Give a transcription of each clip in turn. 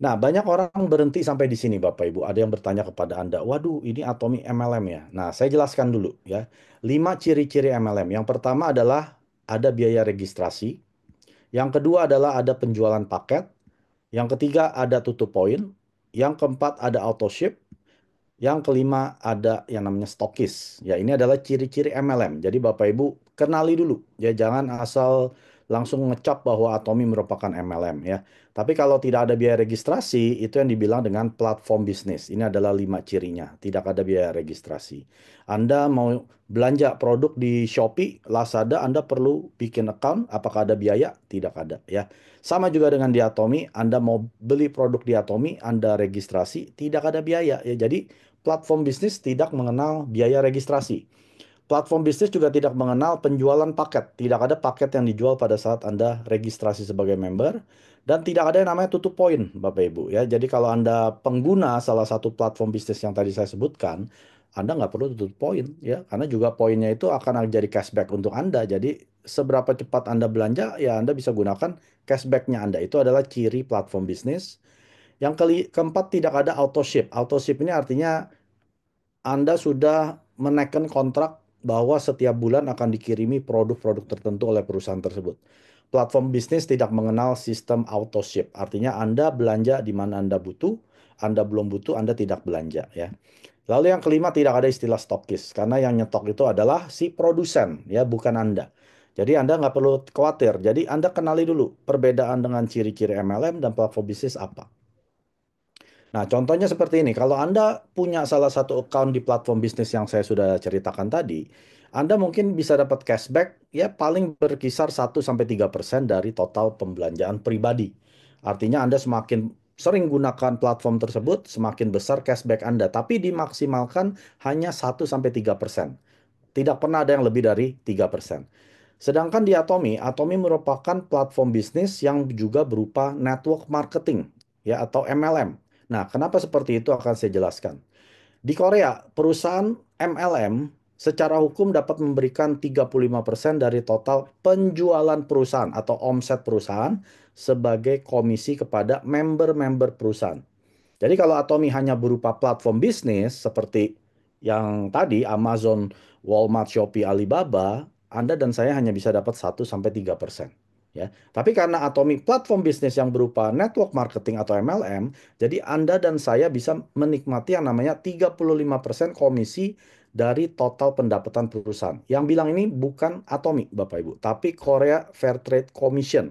Nah, banyak orang berhenti sampai di sini, Bapak Ibu. Ada yang bertanya kepada Anda, waduh, ini Atomi MLM ya. Nah, saya jelaskan dulu ya. 5 ciri-ciri MLM. Yang pertama adalah ada biaya registrasi. Yang kedua adalah ada penjualan paket. Yang ketiga ada tutup poin. Yang keempat ada auto ship. Yang kelima ada yang namanya stokis. Ya, ini adalah ciri-ciri MLM. Jadi Bapak Ibu kenali dulu. Ya, jangan asal langsung ngecap bahwa Atomi merupakan MLM ya. Tapi kalau tidak ada biaya registrasi, itu yang dibilang dengan platform bisnis. Ini adalah 5 cirinya. Tidak ada biaya registrasi. Anda mau belanja produk di Shopee, Lazada, Anda perlu bikin account. Apakah ada biaya? Tidak ada ya. Sama juga dengan di Atomi, Anda mau beli produk di Atomi, Anda registrasi, tidak ada biaya ya. Jadi platform bisnis tidak mengenal biaya registrasi. Platform bisnis juga tidak mengenal penjualan paket. Tidak ada paket yang dijual pada saat Anda registrasi sebagai member. Dan tidak ada yang namanya tutup poin, Bapak Ibu. Ya, jadi kalau Anda pengguna salah satu platform bisnis yang tadi saya sebutkan, Anda nggak perlu tutup poin. Ya, karena juga poinnya itu akan jadi cashback untuk Anda. Jadi seberapa cepat Anda belanja, ya Anda bisa gunakan cashbacknya Anda. Itu adalah ciri platform bisnis. Yang keempat, tidak ada auto ship. Auto ship ini artinya anda sudah menaikkan kontrak bahwa setiap bulan akan dikirimi produk-produk tertentu oleh perusahaan tersebut. Platform bisnis tidak mengenal sistem auto ship. Artinya Anda belanja di mana Anda butuh, Anda belum butuh, Anda tidak belanja ya. Lalu yang kelima, tidak ada istilah stokis karena yang nyetok itu adalah si produsen ya, bukan Anda. Jadi Anda nggak perlu khawatir. Jadi Anda kenali dulu perbedaan dengan ciri-ciri MLM dan platform bisnis apa. Nah, contohnya seperti ini. Kalau Anda punya salah satu account di platform bisnis yang saya sudah ceritakan tadi, Anda mungkin bisa dapat cashback ya paling berkisar 1-3% dari total pembelanjaan pribadi. Artinya Anda semakin sering gunakan platform tersebut, semakin besar cashback Anda, tapi dimaksimalkan hanya 1-3%. Tidak pernah ada yang lebih dari 3%. Sedangkan di Atomi, Atomi merupakan platform bisnis yang juga berupa network marketing ya atau MLM. Nah, kenapa seperti itu akan saya jelaskan. Di Korea, perusahaan MLM secara hukum dapat memberikan 35% dari total penjualan perusahaan atau omset perusahaan sebagai komisi kepada member-member perusahaan. Jadi kalau Atomi hanya berupa platform bisnis seperti yang tadi Amazon, Walmart, Shopee, Alibaba, Anda dan saya hanya bisa dapat 1-3%. Ya. Tapi karena Atomi platform bisnis yang berupa network marketing atau MLM, jadi Anda dan saya bisa menikmati yang namanya 35% komisi dari total pendapatan perusahaan. Yang bilang ini bukan Atomi, Bapak Ibu, tapi Korea Fair Trade Commission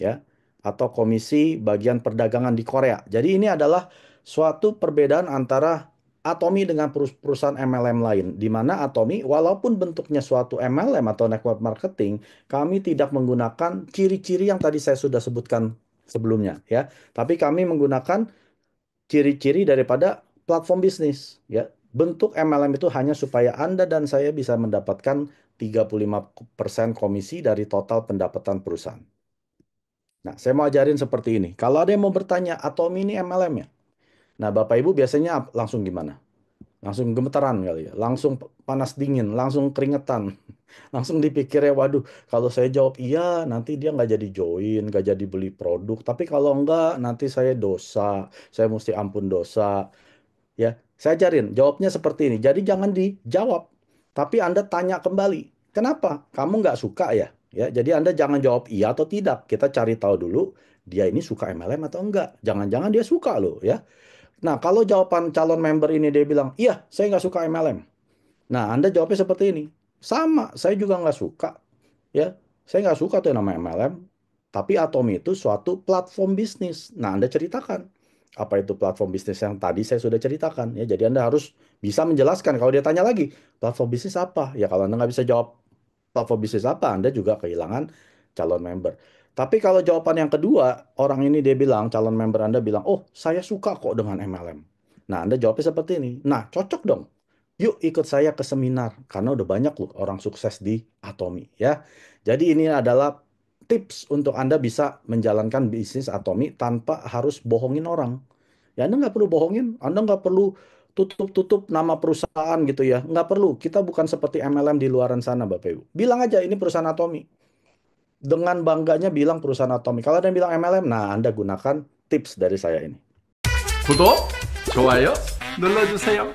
ya, atau Komisi Bagian Perdagangan di Korea. Jadi ini adalah suatu perbedaan antara Atomi dengan perusahaan MLM lain, di mana Atomi walaupun bentuknya suatu MLM atau network marketing, kami tidak menggunakan ciri-ciri yang tadi saya sudah sebutkan sebelumnya ya. Tapi kami menggunakan ciri-ciri daripada platform bisnis ya. Bentuk MLM itu hanya supaya Anda dan saya bisa mendapatkan 35% komisi dari total pendapatan perusahaan. Nah, saya mau ajarin seperti ini. Kalau ada yang mau bertanya, Atomi ini MLM ya? Nah, Bapak Ibu biasanya langsung gimana? Langsung gemetaran kali ya? Langsung panas dingin, langsung keringetan. Langsung dipikirnya, waduh, kalau saya jawab iya, nanti dia nggak jadi join, nggak jadi beli produk. Tapi kalau enggak, nanti saya dosa. Saya mesti ampun dosa. Ya, saya ajarin. Jawabnya seperti ini. Jadi jangan dijawab, tapi Anda tanya kembali. Kenapa? Kamu nggak suka ya? Ya, jadi Anda jangan jawab iya atau tidak. Kita cari tahu dulu dia ini suka MLM atau enggak. Jangan-jangan dia suka loh ya. Nah, kalau jawaban calon member ini dia bilang, iya, saya nggak suka MLM. Nah, Anda jawabnya seperti ini. Sama, saya juga nggak suka. Ya, saya nggak suka tuh yang namanya MLM. Tapi Atomi itu suatu platform bisnis. Nah, Anda ceritakan. Apa itu platform bisnis yang tadi saya sudah ceritakan. Ya, jadi Anda harus bisa menjelaskan. Kalau dia tanya lagi, platform bisnis apa? Ya, kalau Anda nggak bisa jawab platform bisnis apa, Anda juga kehilangan calon member. Tapi kalau jawaban yang kedua, orang ini dia bilang, calon member Anda bilang, oh saya suka kok dengan MLM. Nah, Anda jawabnya seperti ini. Nah, cocok dong. Yuk ikut saya ke seminar, karena udah banyak loh orang sukses di Atomi ya. Jadi ini adalah tips untuk Anda bisa menjalankan bisnis Atomi tanpa harus bohongin orang. Ya Anda nggak perlu bohongin, Anda nggak perlu tutup-tutup nama perusahaan gitu ya. Nggak perlu, kita bukan seperti MLM di luaran sana Bapak Ibu. Bilang aja ini perusahaan Atomi. Dengan bangganya bilang perusahaan Atomi. Kalau ada yang bilang MLM, nah Anda gunakan tips dari saya ini. 구독, 좋아요 눌러주세요.